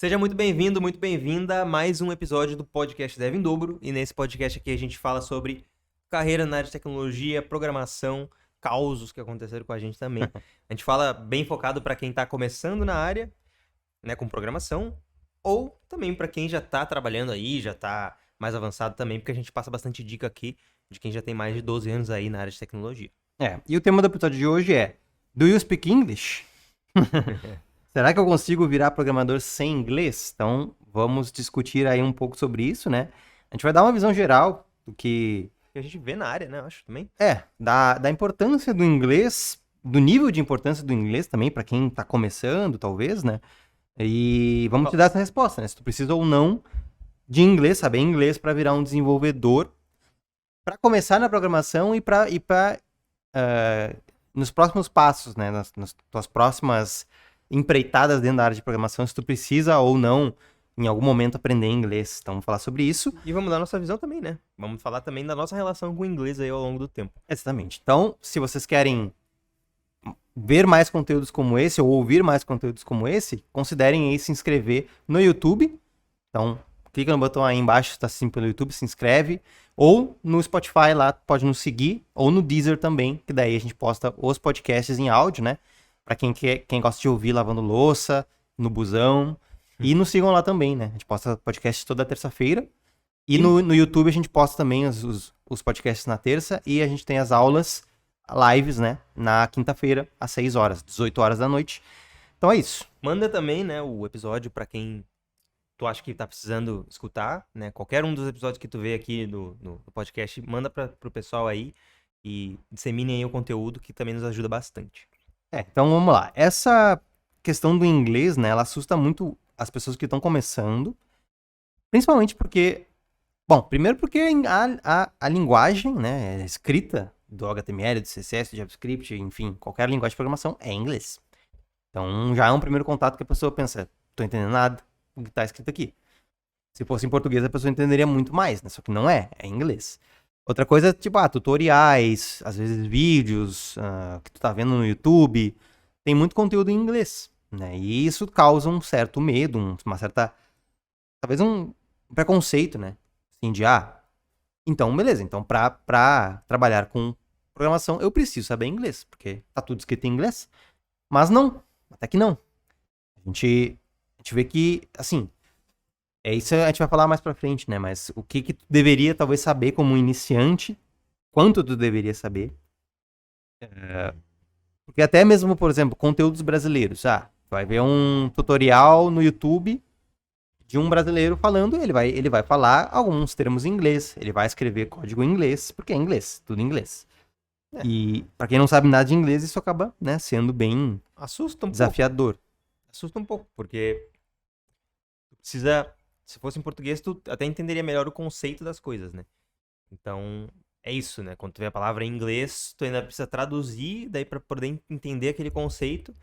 Seja muito bem-vindo, muito bem-vinda a mais um episódio do podcast Dev em Dobro. E nesse podcast aqui a gente fala sobre carreira na área de tecnologia, programação, causos que aconteceram com a gente também. A gente fala bem focado para quem está começando na área, né, com programação, ou também para quem já está trabalhando aí, já está mais avançado também, porque a gente passa bastante dica aqui de quem já tem mais de 12 anos aí na área de tecnologia. E o tema do episódio de hoje é: Do you speak English? Será que eu consigo virar programador sem inglês? Então, vamos discutir aí um pouco sobre isso, né? A gente vai dar uma visão geral do que a gente vê na área, né, eu acho, também. Da importância do inglês, do nível de importância do inglês também, para quem tá começando, talvez, né? E vamos te dar essa resposta, né? Se tu precisa ou não de inglês, saber inglês para virar um desenvolvedor, para começar na programação e para nos próximos passos, né? Nas tuas próximas empreitadas dentro da área de programação, se tu precisa ou não, em algum momento, aprender inglês. Então, vamos falar sobre isso. E vamos dar nossa visão também, né? Vamos falar também da nossa relação com o inglês aí ao longo do tempo. Exatamente. Então, se vocês querem ver mais conteúdos como esse, ou ouvir mais conteúdos como esse, considerem aí se inscrever no YouTube. Então, clica no botão aí embaixo, se está assistindo pelo YouTube, se inscreve. Ou no Spotify lá, pode nos seguir. Ou no Deezer também, que daí a gente posta os podcasts em áudio, né? Pra quem gosta de ouvir lavando louça, no busão. E nos sigam lá também, né? A gente posta podcast toda terça-feira. E no YouTube a gente posta também os podcasts na terça. E a gente tem as aulas, lives, né? Na quinta-feira, às 6 horas, 18 horas da noite. Então é isso. Manda também, né, o episódio pra quem tu acha que tá precisando escutar, né? Qualquer um dos episódios que tu vê aqui no podcast, manda pro pessoal aí e disseminem aí o conteúdo, que também nos ajuda bastante. Então vamos lá. Essa questão do inglês, né, ela assusta muito as pessoas que estão começando, principalmente porque, bom, primeiro porque a linguagem, né, escrita do HTML, do CSS, do JavaScript, enfim, qualquer linguagem de programação é inglês. Então já é um primeiro contato que a pessoa pensa, tô entendendo nada do que tá escrito aqui. Se fosse em português a pessoa entenderia muito mais, né, só que não é inglês. Outra coisa é, tipo, tutoriais, às vezes vídeos que tu tá vendo no YouTube. Tem muito conteúdo em inglês, né? E isso causa um certo medo, uma certa... talvez um preconceito, né? Assim, então, beleza. Então, pra trabalhar com programação, eu preciso saber inglês, porque tá tudo escrito em inglês. Mas não, até que não. A gente vê que, assim... isso a gente vai falar mais pra frente, né? Mas o que tu deveria talvez saber como iniciante, quanto tu deveria saber. Porque até mesmo, por exemplo, conteúdos brasileiros. Vai ver um tutorial no YouTube de um brasileiro falando, ele vai falar alguns termos em inglês, ele vai escrever código em inglês, porque é inglês, tudo em inglês. E pra quem não sabe nada de inglês, isso acaba, né, sendo bem desafiador. Assusta um pouco, porque tu precisa... Se fosse em português, tu até entenderia melhor o conceito das coisas, né? Então, é isso, né? Quando tu vê a palavra em inglês, tu ainda precisa traduzir, daí pra poder entender aquele conceito.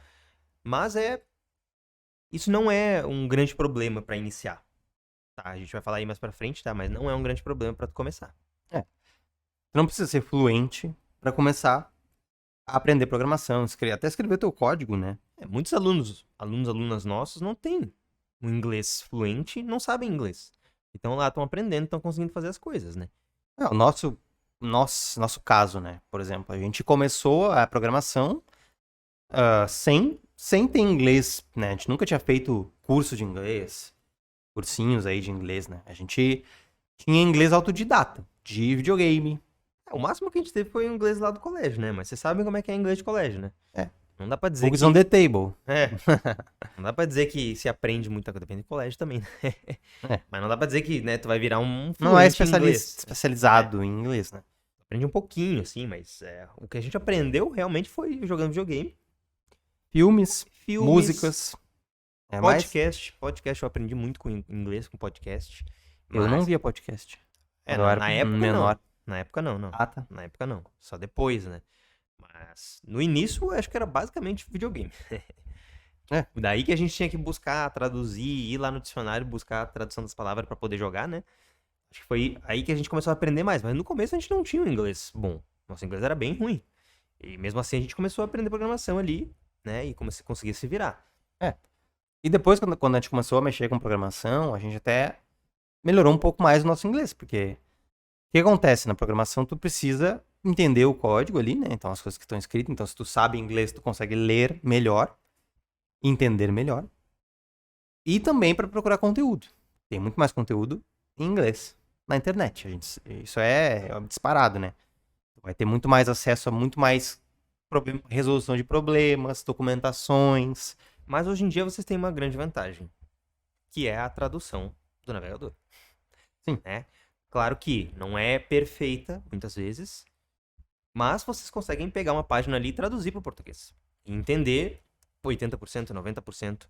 Mas isso não é um grande problema pra iniciar. Tá? A gente vai falar aí mais pra frente, tá? Mas não é um grande problema pra tu começar. Tu não precisa ser fluente pra começar a aprender programação, até escrever teu código, né? Muitos alunas nossos não têm um inglês fluente, não sabem inglês. Então lá estão aprendendo, estão conseguindo fazer as coisas, né? O nosso caso, né? Por exemplo, a gente começou a programação sem ter inglês, né? A gente nunca tinha feito curso de inglês, cursinhos aí de inglês, né? A gente tinha inglês autodidata, de videogame. O máximo que a gente teve foi o inglês lá do colégio, né? Mas vocês sabem como é que é inglês de colégio, né? Não dá pra dizer Books on the table. Não dá pra dizer que se aprende muita coisa. Depende do colégio também, né? Mas não dá pra dizer que, né, tu vai virar um não é inglês. especializado em inglês, né? Aprende um pouquinho, assim, mas o que a gente aprendeu realmente foi jogando videogame. Filmes, músicas. Podcast eu aprendi muito com inglês, com podcast. Eu não via podcast. Na época menor. Na época não. Tá. Na época não. Só depois, né? Mas no início eu acho que era basicamente videogame. Daí que a gente tinha que buscar, traduzir, ir lá no dicionário, buscar a tradução das palavras pra poder jogar, né? Acho que foi aí que a gente começou a aprender mais. Mas no começo a gente não tinha um inglês bom. Nosso inglês era bem ruim. E mesmo assim a gente começou a aprender programação ali, né? E conseguia se virar. E depois, quando a gente começou a mexer com programação, a gente até melhorou um pouco mais o nosso inglês, porque o que acontece na programação, tu precisa entender o código ali, né? Então, as coisas que estão escritas. Então, se tu sabe inglês, tu consegue ler melhor, entender melhor. E também para procurar conteúdo. Tem muito mais conteúdo em inglês na internet. Isso é disparado, né? Tu vai ter muito mais acesso a muito mais resolução de problemas, documentações. Mas hoje em dia vocês têm uma grande vantagem, que é a tradução do navegador. Sim. Né? Claro que não é perfeita, muitas vezes, mas vocês conseguem pegar uma página ali e traduzir para o português. E entender 80%, 90%,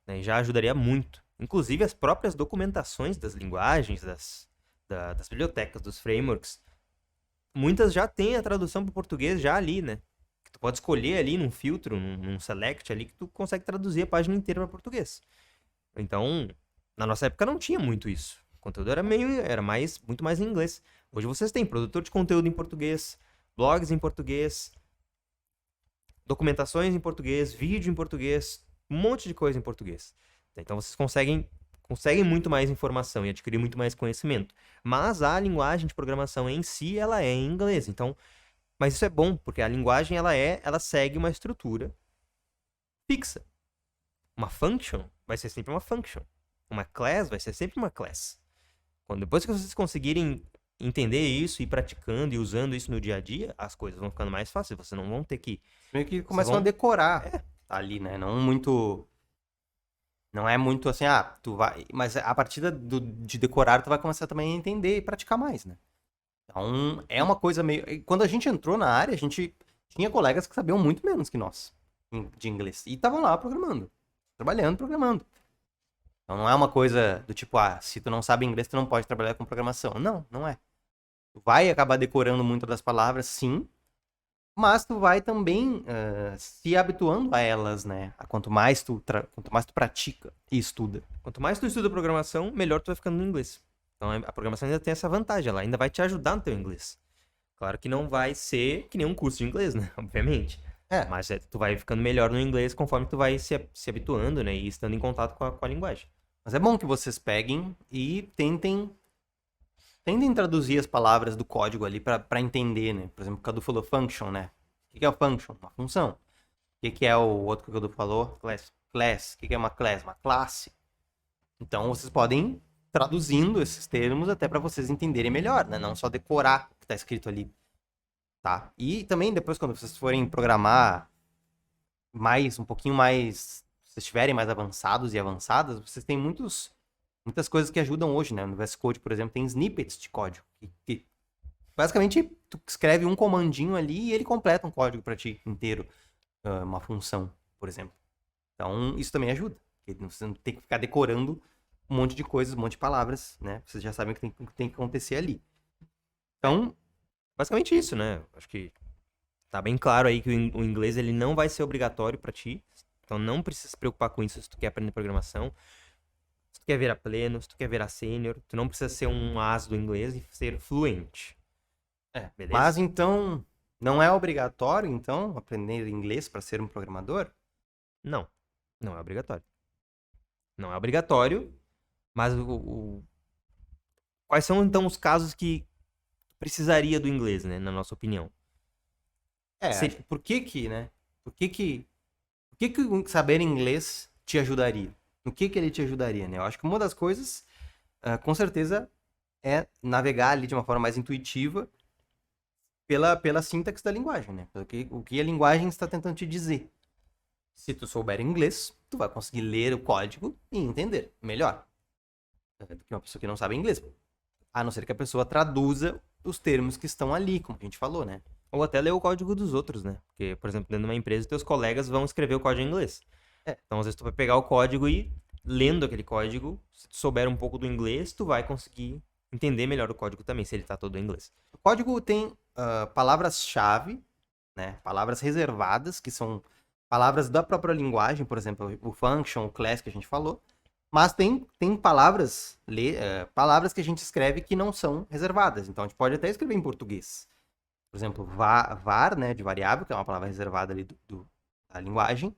né? Já ajudaria muito. Inclusive as próprias documentações das linguagens, das bibliotecas, dos frameworks, muitas já têm a tradução para o português já ali, né? Que tu pode escolher ali num filtro, num select ali, que tu consegue traduzir a página inteira para português. Então, na nossa época não tinha muito isso. O conteúdo era muito mais em inglês. Hoje vocês têm produtor de conteúdo em português, blogs em português, documentações em português, vídeo em português, um monte de coisa em português. Então vocês conseguem muito mais informação e adquirir muito mais conhecimento. Mas a linguagem de programação em si, ela é em inglês. Então, mas isso é bom, porque a linguagem ela segue uma estrutura fixa. Uma function vai ser sempre uma function. Uma class vai ser sempre uma class. Depois que vocês conseguirem entender isso, ir praticando e usando isso no dia a dia, as coisas vão ficando mais fáceis. Vocês não vão ter que... Meio que começam a decorar ali, né? Não é muito assim, tu vai... Mas a partir de decorar, tu vai começar também a entender e praticar mais, né? Então, é uma coisa meio... Quando a gente entrou na área, a gente tinha colegas que sabiam muito menos que nós de inglês. E estavam lá programando. Programando. Então, não é uma coisa do tipo, se tu não sabe inglês, tu não pode trabalhar com programação. Não, não é. Tu vai acabar decorando muitas das palavras, sim. Mas tu vai também se habituando a elas, né? Quanto mais tu pratica e estuda. Quanto mais tu estuda programação, melhor tu vai ficando no inglês. Então a programação ainda tem essa vantagem, ela ainda vai te ajudar no teu inglês. Claro que não vai ser que nem um curso de inglês, né? Obviamente. Mas tu vai ficando melhor no inglês conforme tu vai se habituando, né? E estando em contato com a linguagem. Mas é bom que vocês peguem e tentem traduzir as palavras do código ali para entender, né? Por exemplo, o Cadu falou function, né? O que é o function? Uma função. O que é o outro que o Cadu falou? Class. O que é uma class? Uma classe. Então, vocês podem ir traduzindo esses termos até para vocês entenderem melhor, né? Não só decorar o que está escrito ali. Tá? E também, depois, quando vocês forem programar um pouquinho mais... Se vocês estiverem mais avançados e avançadas, vocês têm muitas coisas que ajudam hoje, né? No VS Code, por exemplo, tem snippets de código. Que basicamente, tu escreve um comandinho ali e ele completa um código para ti inteiro. Uma função, por exemplo. Então, isso também ajuda. Você não tem que ficar decorando um monte de coisas, um monte de palavras, né? Vocês já sabem o que tem que acontecer ali. Então, basicamente isso, né? Acho que tá bem claro aí que o inglês ele não vai ser obrigatório para ti. Então, não precisa se preocupar com isso se tu quer aprender programação. Se tu quer virar pleno, se tu quer virar sênior, tu não precisa ser um as do inglês e ser fluente. Beleza? Mas então, não é obrigatório, então, aprender inglês para ser um programador? Não, não é obrigatório. Não é obrigatório, mas quais são, então, os casos que precisaria do inglês, né, na nossa opinião? Por que, né? Por que saber inglês te ajudaria? No que ele te ajudaria, né? Eu acho que uma das coisas, com certeza, é navegar ali de uma forma mais intuitiva pela sintaxe da linguagem, né? O que a linguagem está tentando te dizer. Se tu souber inglês, tu vai conseguir ler o código e entender melhor do que uma pessoa que não sabe inglês. A não ser que a pessoa traduza os termos que estão ali, como a gente falou, né? Ou até ler o código dos outros, né? Porque, por exemplo, dentro de uma empresa, teus colegas vão escrever o código em inglês. Então, às vezes, tu vai pegar o código e, lendo aquele código, se tu souber um pouco do inglês, tu vai conseguir entender melhor o código também, se ele tá todo em inglês. O código tem palavras-chave, né? Palavras reservadas, que são palavras da própria linguagem, por exemplo, o function, o class que a gente falou. Mas tem palavras que a gente escreve que não são reservadas. Então, a gente pode até escrever em português. Por exemplo, var, né, de variável, que é uma palavra reservada ali da linguagem.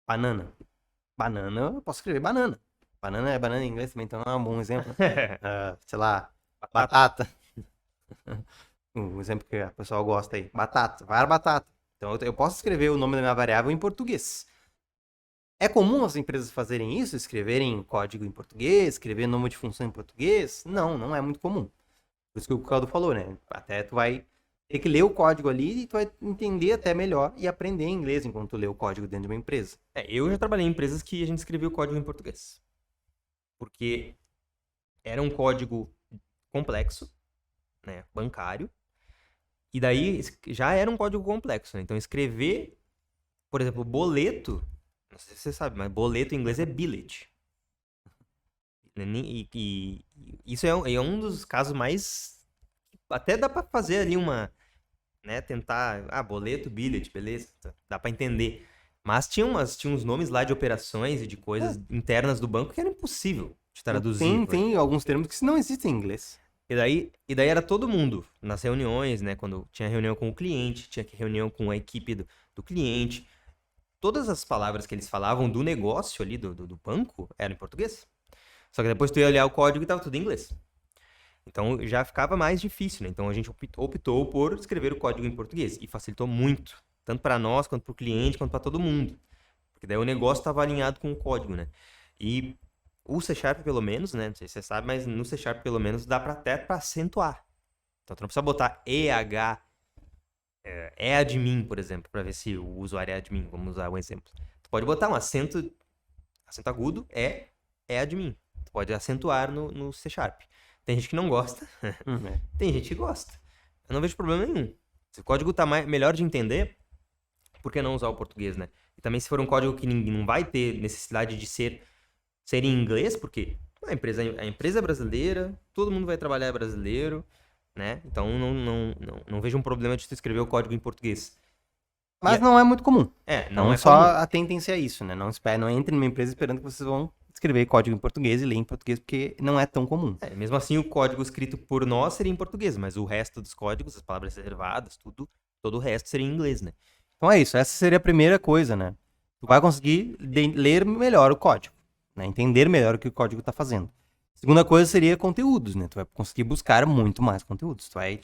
Banana. Banana, eu posso escrever banana. Banana é banana em inglês também, então não é um bom exemplo. Sei lá, batata. Um exemplo que a pessoa gosta aí. Batata, var batata. Então eu posso escrever o nome da minha variável em português. É comum as empresas fazerem isso? Escreverem código em português, escrever nome de função em português? Não, não é muito comum. Por isso que o Caldo falou, né? Até tu vai ter que ler o código ali e tu vai entender até melhor e aprender inglês enquanto tu lê o código dentro de uma empresa. Eu já trabalhei em empresas que a gente escrevia o código em português. Porque era um código complexo, né? Bancário. E daí já era um código complexo, né? Então escrever, por exemplo, boleto, não sei se você sabe, mas boleto em inglês é billet. E isso é um dos casos mais... Até dá pra fazer ali uma... né, tentar... boleto, billet, beleza, dá pra entender. Mas tinha uns nomes lá de operações e de coisas internas do banco que era impossível de traduzir. Tem alguns termos que não existem em inglês. E daí era todo mundo nas reuniões, né? Quando tinha reunião com o cliente, tinha reunião com a equipe do cliente. Todas as palavras que eles falavam do negócio ali, do banco, eram em português. Só que depois tu ia olhar o código e tava tudo em inglês. Então já ficava mais difícil, né? Então a gente optou por escrever o código em português. E facilitou muito. Tanto para nós, quanto para o cliente, quanto para todo mundo. Porque daí o negócio estava alinhado com o código, né? E o C Sharp, pelo menos, né? Não sei se você sabe, mas no C Sharp, pelo menos, dá até para acentuar. Então tu não precisa botar EH, admin, por exemplo, para ver se o usuário é admin. Vamos usar um exemplo. Tu pode botar um acento agudo, é admin. Tu pode acentuar no C Sharp. Tem gente que não gosta, tem gente que gosta. Eu não vejo problema nenhum. Se o código tá melhor de entender, por que não usar o português, né? E também se for um código que não vai ter necessidade de ser em inglês, porque a empresa é brasileira, todo mundo vai trabalhar brasileiro, né? Então não vejo um problema de tu escrever o código em português. Mas não é muito comum. Não é só comum. atentem-se a isso, né? Não entre numa empresa esperando que vocês vão escrever código em português e ler em português, porque não é tão comum. Mesmo assim, o código escrito por nós seria em português, mas o resto dos códigos, as palavras reservadas, todo o resto seria em inglês, né? Então é isso, essa seria a primeira coisa, né? Tu vai conseguir ler melhor o código, né? Entender melhor o que o código tá fazendo. Segunda coisa seria conteúdos, né? Tu vai conseguir buscar muito mais conteúdos. Tu vai,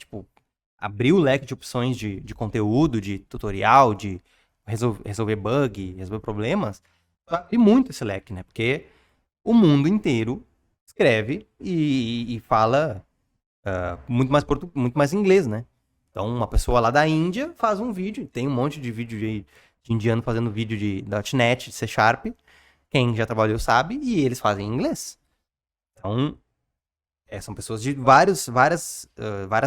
abrir o leque de opções de conteúdo, de tutorial, de resolver bug, resolver problemas. Tu vai abrir muito esse leque, né? Porque o mundo inteiro escreve e fala muito mais inglês, né? Então, uma pessoa lá da Índia faz um vídeo, tem um monte de vídeo de indiano fazendo vídeo de .NET, de C Sharp, quem já trabalhou sabe, e eles fazem em inglês. Então, são pessoas de várias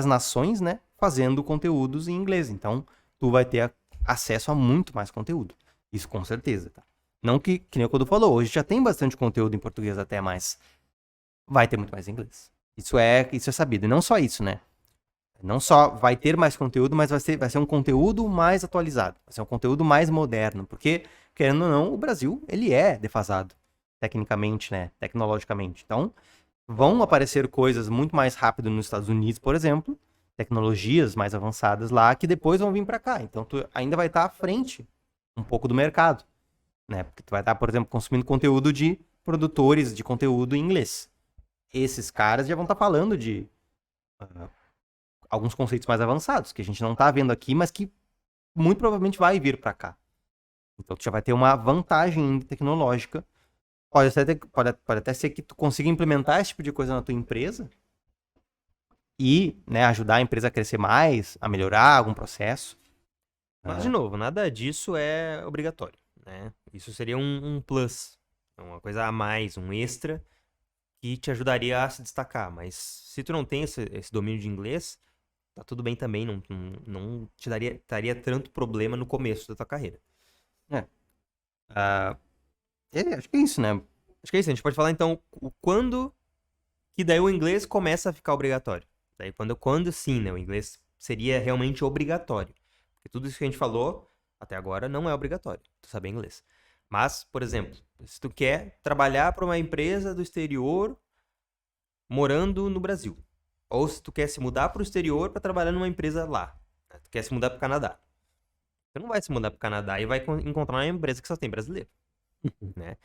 nações, né, fazendo conteúdos em inglês. Então, tu vai ter acesso a muito mais conteúdo. Isso com certeza, tá? Não que nem o Kodo falou, hoje já tem bastante conteúdo em português até, mas vai ter muito mais em inglês. Isso é sabido. E não só isso, né? Não só vai ter mais conteúdo, mas vai ser um conteúdo mais atualizado. Vai ser um conteúdo mais moderno. Porque, querendo ou não, o Brasil, ele é defasado. Tecnicamente, né? Tecnologicamente. Então, vão aparecer coisas muito mais rápido nos Estados Unidos, por exemplo. Tecnologias mais avançadas lá, que depois vão vir para cá. Então, tu ainda vai estar à frente um pouco do mercado. Né? Porque tu vai estar, por exemplo, consumindo conteúdo de produtores de conteúdo em inglês. Esses caras já vão estar falando de alguns conceitos mais avançados, que a gente não está vendo aqui, mas que muito provavelmente vai vir para cá. Então tu já vai ter uma vantagem tecnológica. Pode até ser que tu consiga implementar esse tipo de coisa na tua empresa e, né, ajudar a empresa a crescer mais, a melhorar algum processo. Mas, de novo, nada disso é obrigatório, né? Isso seria um plus, uma coisa a mais, um extra que te ajudaria a se destacar. Mas se tu não tem esse domínio de inglês, tá tudo bem também, não te daria tanto problema no começo da tua carreira. Acho que é isso, né? Acho que é isso, a gente pode falar então quando que daí o inglês começa a ficar obrigatório. Daí quando sim, né, o inglês seria realmente obrigatório. Porque tudo isso que a gente falou até agora não é obrigatório, tu saber inglês. Mas, por exemplo, se tu quer trabalhar para uma empresa do exterior morando no Brasil, ou se tu quer se mudar para o exterior para trabalhar numa empresa lá, né? Tu quer se mudar para o Canadá. Tu não vai se mudar para o Canadá e vai encontrar uma empresa que só tem brasileiro. né?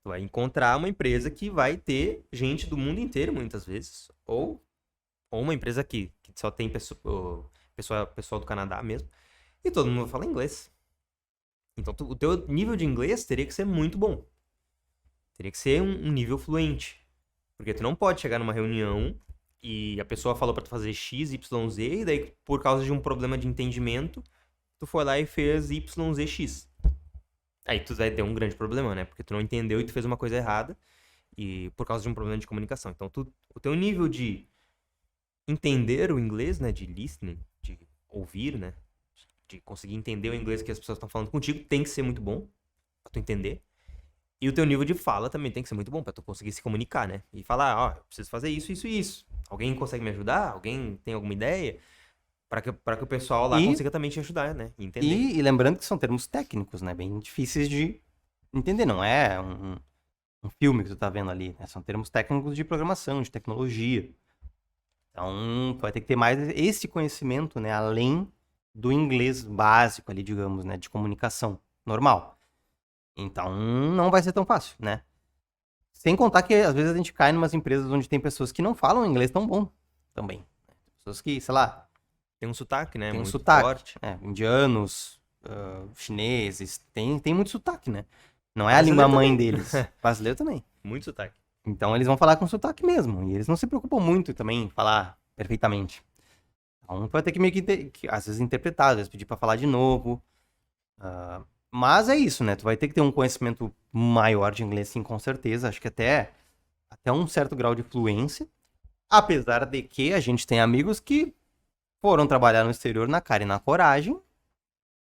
Tu vai encontrar uma empresa que vai ter gente do mundo inteiro, muitas vezes. Ou uma empresa que só tem pessoal do Canadá mesmo. E todo mundo fala inglês. Então, o teu nível de inglês teria que ser muito bom. Teria que ser um nível fluente. Porque tu não pode chegar numa reunião e a pessoa falou pra tu fazer X, Y, Z, e daí, por causa de um problema de entendimento, tu foi lá e fez Y, Z, X. Aí tu vai ter um grande problema, né? Porque tu não entendeu e tu fez uma coisa errada, e por causa de um problema de comunicação. Então, o teu nível de entender o inglês, né? De listening, de ouvir, né? De conseguir entender o inglês que as pessoas estão falando contigo, tem que ser muito bom pra tu entender. E o teu nível de fala também tem que ser muito bom pra tu conseguir se comunicar, né? E falar, ó, eu preciso fazer isso, isso e isso. Alguém consegue me ajudar? Alguém tem alguma ideia? Pra que o pessoal lá consiga também te ajudar, né? E entender. E lembrando que são termos técnicos, né? Bem difíceis de entender. Não é um filme que tu tá vendo ali, né? São termos técnicos de programação, de tecnologia. Então, tu vai ter que ter mais esse conhecimento, né? Além do inglês básico ali, digamos, né? De comunicação normal. Então, não vai ser tão fácil, né? Sem contar que, às vezes, a gente cai em umas empresas onde tem pessoas que não falam inglês tão bom também. Pessoas que, sei lá... Tem um sotaque, né? Tem um muito sotaque. forte. Indianos, chineses, tem muito sotaque, né? Não é a língua mãe deles. Brasileiro também. Muito sotaque. Então eles vão falar com sotaque mesmo. E eles não se preocupam muito também em falar perfeitamente. Então vai ter que meio que às vezes interpretar, às vezes pedir pra falar de novo. Mas é isso, né? Tu vai ter que ter um conhecimento maior de inglês, sim, com certeza. Acho que até um certo grau de fluência. Apesar de que a gente tem amigos que foram trabalhar no exterior na cara e na coragem.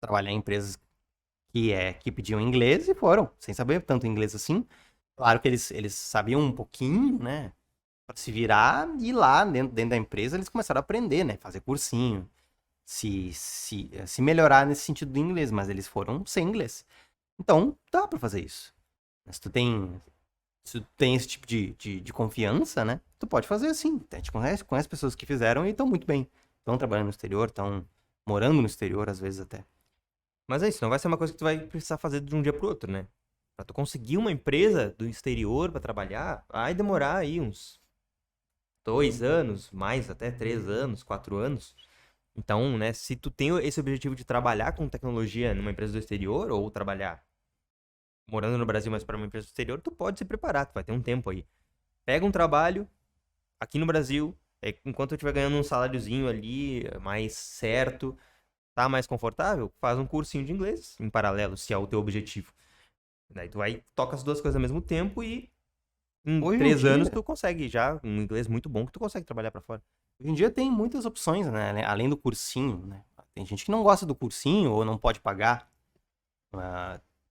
Trabalhar em empresas que pediam inglês e foram, sem saber tanto inglês assim. Claro que eles sabiam um pouquinho, né? Pra se virar, e lá dentro da empresa eles começaram a aprender, né? Fazer cursinho, se melhorar nesse sentido do inglês, mas eles foram sem inglês. Então, dá pra fazer isso. Se tu tem esse tipo de confiança, né? Tu pode fazer assim. A gente conhece pessoas que fizeram e estão muito bem. Estão trabalhando no exterior, estão morando no exterior, às vezes até. Mas é isso, não vai ser uma coisa que tu vai precisar fazer de um dia pro outro, né? Pra tu conseguir uma empresa do exterior pra trabalhar, vai demorar aí uns 2 anos, mais até 3 anos, 4 anos. Então, né, se tu tem esse objetivo de trabalhar com tecnologia numa empresa do exterior, ou trabalhar morando no Brasil, mas para uma empresa do exterior, tu pode se preparar, tu vai ter um tempo aí. Pega um trabalho aqui no Brasil, enquanto eu estiver ganhando um saláriozinho ali, mais certo, tá mais confortável, faz um cursinho de inglês em paralelo, se é o teu objetivo. Daí tu vai, toca as duas coisas ao mesmo tempo e em 3 anos tu consegue já um inglês muito bom que tu consegue trabalhar pra fora. Hoje em dia tem muitas opções, né? Além do cursinho, né? Tem gente que não gosta do cursinho ou não pode pagar.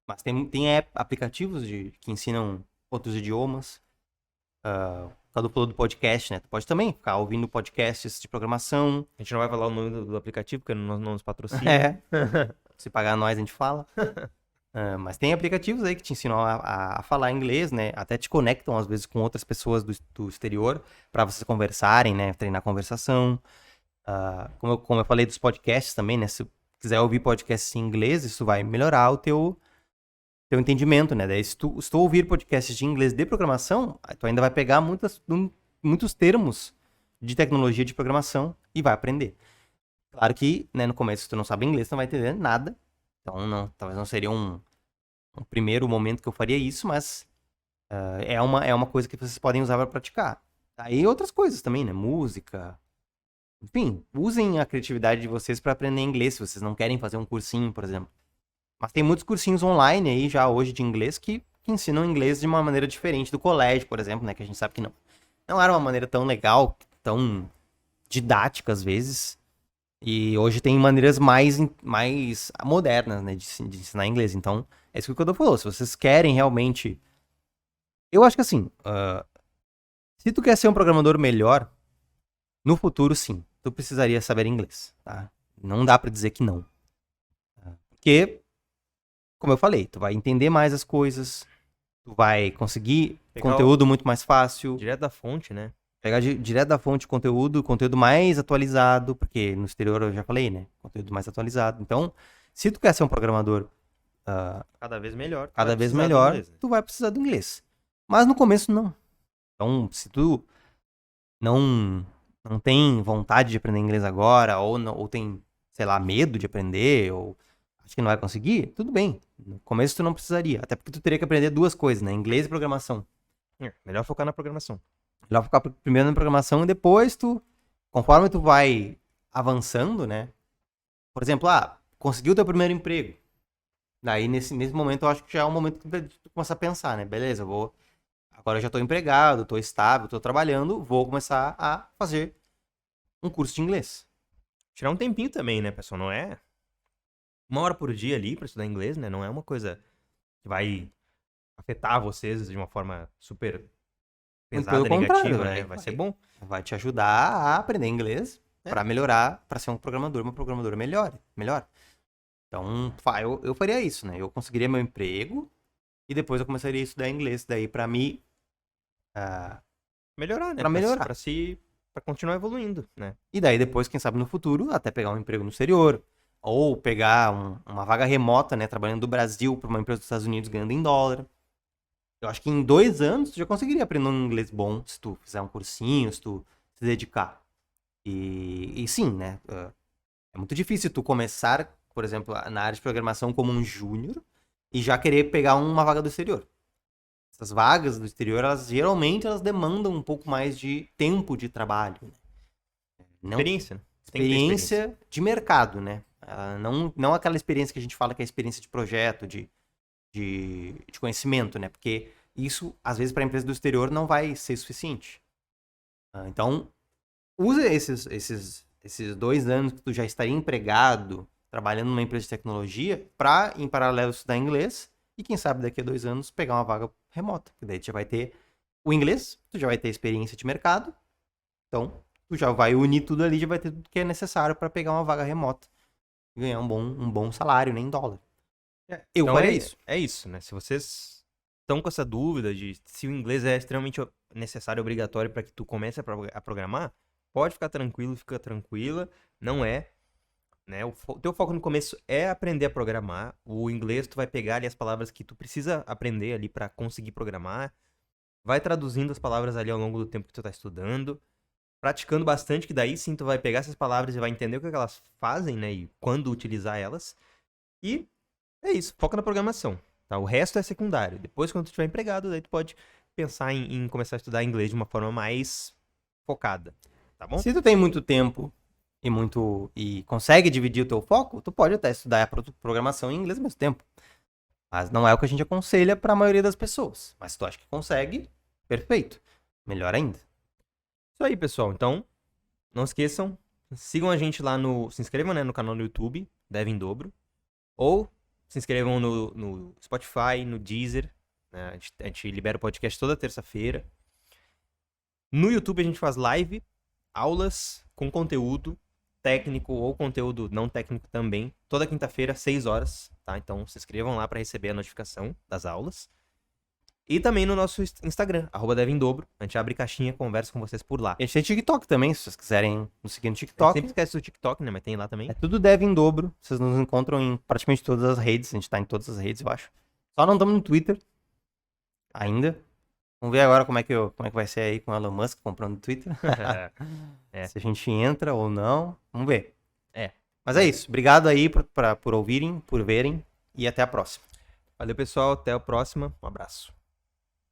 Mas tem aplicativos que ensinam outros idiomas. O Cadu falou do podcast, né? Tu pode também ficar ouvindo podcasts de programação. A gente não vai falar o nome do aplicativo, porque não nos patrocina. É. Se pagar nós, a gente fala. Mas tem aplicativos aí que te ensinam a falar inglês, né? Até te conectam, às vezes, com outras pessoas do exterior para vocês conversarem, né? Treinar conversação. Como eu falei dos podcasts também, né? Se quiser ouvir podcasts em inglês, isso vai melhorar o teu entendimento, né? Daí, se tu ouvir podcasts de inglês de programação, tu ainda vai pegar muitos termos de tecnologia de programação e vai aprender. Claro que, né, no começo, se tu não sabe inglês, tu não vai entender nada. Então, talvez não seria um primeiro momento que eu faria isso, mas é uma coisa que vocês podem usar para praticar. Aí outras coisas também, né? Música. Enfim, usem a criatividade de vocês para aprender inglês, se vocês não querem fazer um cursinho, por exemplo. Mas tem muitos cursinhos online aí já hoje de inglês que ensinam inglês de uma maneira diferente do colégio, por exemplo, né? Que a gente sabe que não era uma maneira tão legal, tão didática às vezes. E hoje tem maneiras mais modernas, né, de ensinar inglês. Então, é isso que o Cadu falou. Se vocês querem realmente... Eu acho que assim, se tu quer ser um programador melhor, no futuro, sim, tu precisaria saber inglês, tá? Não dá pra dizer que não. Porque, como eu falei, tu vai entender mais as coisas, tu vai conseguir conteúdo muito mais fácil. Direto da fonte, né? Pegar direto da fonte conteúdo mais atualizado, porque no exterior eu já falei, né? Conteúdo mais atualizado. Então, se tu quer ser um programador Cada vez melhor. cada vez melhor, tu vai precisar do inglês. Mas no começo não. Então, se tu não tem vontade de aprender inglês agora, ou tem, sei lá, medo de aprender, ou acho que não vai conseguir, tudo bem. No começo tu não precisaria. Até porque tu teria que aprender duas coisas, né? Inglês e programação. Melhor focar na programação. Melhor focar primeiro na programação e depois conforme tu vai avançando, né? Por exemplo, conseguiu teu primeiro emprego. Daí, nesse momento, eu acho que já é um momento de tu começar a pensar, né? Beleza, agora eu já tô empregado, tô estável, tô trabalhando, vou começar a fazer um curso de inglês. Tirar um tempinho também, né, pessoal? Não é 1 hora por dia ali pra estudar inglês, né? Não é uma coisa que vai afetar vocês de uma forma super pesada, Pelo contrário, negativa, né? Vai ser bom. Vai te ajudar a aprender inglês pra melhorar, pra ser uma programadora melhor. Então, eu faria isso, né? Eu conseguiria meu emprego e depois eu começaria a estudar inglês daí pra me... melhorar, né? Pra melhorar. Pra continuar evoluindo, né? E daí depois, quem sabe no futuro, até pegar um emprego no exterior. Ou pegar uma vaga remota, né? Trabalhando do Brasil pra uma empresa dos Estados Unidos ganhando em dólar. Eu acho que em 2 anos tu já conseguiria aprender um inglês bom se tu fizer um cursinho, se tu se dedicar. E sim, né? É muito difícil tu começar, por exemplo, na área de programação como um júnior e já querer pegar uma vaga do exterior. Essas vagas do exterior, geralmente elas demandam um pouco mais de tempo de trabalho. Né? Experiência, né? Experiência de mercado, né? Não aquela experiência que a gente fala que é experiência de projeto, de conhecimento, né? Porque isso, às vezes, para a empresa do exterior não vai ser suficiente. Então, usa esses 2 anos que tu já estaria empregado, trabalhando numa empresa de tecnologia, para, em paralelo, estudar inglês e, quem sabe, daqui a 2 anos, pegar uma vaga remota. Que daí tu já vai ter o inglês, tu já vai ter experiência de mercado, então tu já vai unir tudo ali, já vai ter tudo que é necessário para pegar uma vaga remota e ganhar um bom salário, né, em dólar. Eu faria isso. É isso, né? Se vocês estão com essa dúvida de se o inglês é extremamente necessário e obrigatório para que tu comece a programar, pode ficar tranquilo, fica tranquila. Não é. Né? O teu foco no começo é aprender a programar. O inglês tu vai pegar ali as palavras que tu precisa aprender ali para conseguir programar. Vai traduzindo as palavras ali ao longo do tempo que tu tá estudando. Praticando bastante, que daí sim tu vai pegar essas palavras e vai entender o que elas fazem, né? E quando utilizar elas. E é isso, foca na programação, tá? O resto é secundário. Depois, quando tu estiver empregado, daí tu pode pensar em começar a estudar inglês de uma forma mais focada, tá bom? Se tu tem muito tempo e consegue dividir o teu foco, tu pode até estudar a programação em inglês ao mesmo tempo. Mas não é o que a gente aconselha para a maioria das pessoas. Mas se tu acha que consegue, perfeito. Melhor ainda. Isso aí, pessoal. Então, não esqueçam, sigam a gente lá se inscrevam, né, no canal do YouTube, Dev em Dobro. Ou se inscrevam no Spotify, no Deezer. Né? A gente libera o podcast toda terça-feira. No YouTube a gente faz live, aulas com conteúdo técnico ou conteúdo não técnico também. Toda quinta-feira, 6 horas. Tá? Então se inscrevam lá para receber a notificação das aulas. E também no nosso Instagram, @devindobro. A gente abre caixinha, conversa com vocês por lá. A gente tem TikTok também, se vocês quiserem nos seguir no TikTok. Sempre esquece do TikTok, né? Mas tem lá também. É tudo Dev em Dobro. Vocês nos encontram em praticamente todas as redes. A gente tá em todas as redes, eu acho. Só não estamos no Twitter ainda. Vamos ver agora como é que vai ser aí com o Elon Musk comprando o Twitter. Se a gente entra ou não. Vamos ver. Mas é isso. Obrigado aí por ouvirem, por verem. E até a próxima. Valeu, pessoal. Até a próxima. Um abraço.